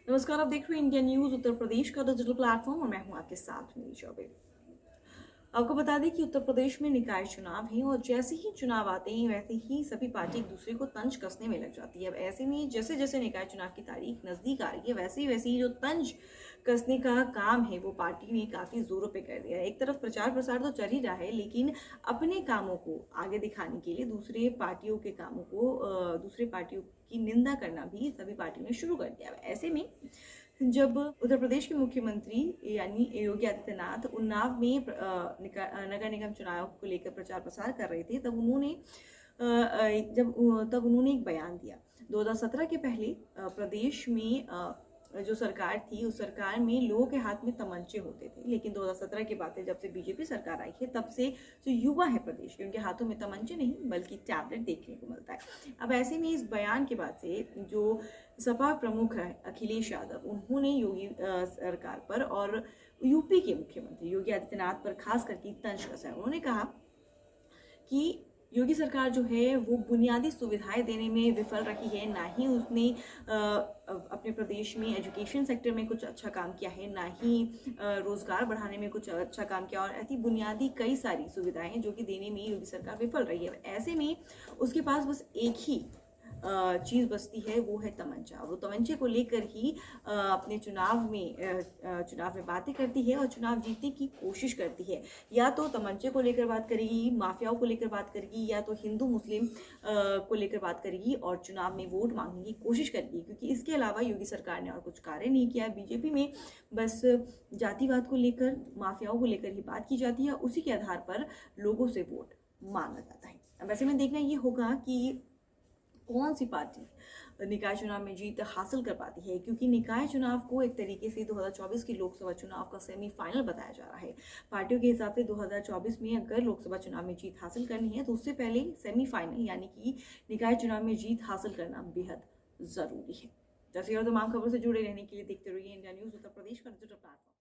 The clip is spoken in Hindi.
नमस्कार, आप देख रहे हैं इंडिया न्यूज उत्तर प्रदेश का डिजिटल प्लेटफॉर्म और मैं हूं आपके साथ मेरी चौबे। आपको बता दें कि उत्तर प्रदेश में निकाय चुनाव हैं और जैसे ही चुनाव आते हैं वैसे ही सभी पार्टी एक दूसरे को तंज कसने में लग जाती है। अब ऐसे में जैसे जैसे निकाय चुनाव की तारीख नजदीक आ रही है वैसे ही जो तंज कसने का काम है वो पार्टी ने काफी जोरों पे कर दिया है। एक तरफ प्रचार प्रसार तो चल ही रहा है, लेकिन अपने कामों को आगे दिखाने के लिए दूसरे पार्टियों के कामों को दूसरे पार्टियों की निंदा करना भी सभी पार्टियों ने शुरू कर दिया है। ऐसे में जब उत्तर प्रदेश के मुख्यमंत्री यानी योगी आदित्यनाथ उन्नाव में नगर निगम चुनाव को लेकर प्रचार प्रसार कर रहे थे, तब उन्होंने एक बयान दिया। 2017 के पहले प्रदेश में जो सरकार थी उस सरकार में लोगों के हाथ में तमंचे होते थे, लेकिन 2017 के बाद जब से बीजेपी सरकार आई है तब से जो युवा है प्रदेश के उनके हाथों में तमंचे नहीं बल्कि टैबलेट देखने को मिलता है। अब ऐसे में इस बयान के बाद से जो सपा प्रमुख है अखिलेश यादव, उन्होंने योगी सरकार पर और यूपी के मुख्यमंत्री योगी आदित्यनाथ पर खास करके तंज कसा है। उन्होंने कहा कि योगी सरकार जो है वो बुनियादी सुविधाएं देने में विफल रही है, ना ही उसने अपने प्रदेश में एजुकेशन सेक्टर में कुछ अच्छा काम किया है, ना ही रोजगार बढ़ाने में कुछ अच्छा काम किया, और ऐसी बुनियादी कई सारी सुविधाएं जो कि देने में योगी सरकार विफल रही है। ऐसे में उसके पास बस एक ही चीज़ बचती है, वो है तमंचा। वो तमंचे को लेकर ही अपने चुनाव में बातें करती है और चुनाव जीतने की कोशिश करती है। या तो तमंचे को लेकर बात करेगी, माफियाओं को लेकर बात करेगी, या तो हिंदू मुस्लिम को लेकर बात करेगी और चुनाव में वोट मांगने की कोशिश करेगी, क्योंकि इसके अलावा योगी सरकार ने और कुछ कार्य नहीं किया। बीजेपी में बस जातिवाद को लेकर, माफियाओं को लेकर ही बात की जाती है, उसी के आधार पर लोगों से वोट मांगा जाता है। अब ऐसे में देखना ये होगा कि कौन सी पार्टी निकाय चुनाव में जीत हासिल कर पाती है, क्योंकि निकाय चुनाव को एक तरीके से 2024 के लोकसभा चुनाव का सेमीफाइनल बताया जा रहा है। पार्टियों के हिसाब से 2024 में अगर लोकसभा चुनाव में जीत हासिल करनी है तो उससे पहले सेमीफाइनल यानी कि निकाय चुनाव में जीत हासिल करना बेहद जरूरी है। जैसे और तमाम खबरों से जुड़े रहने के लिए देखते रहिए इंडिया न्यूज उत्तर प्रदेश का डिजिटल प्लेटफॉर्म।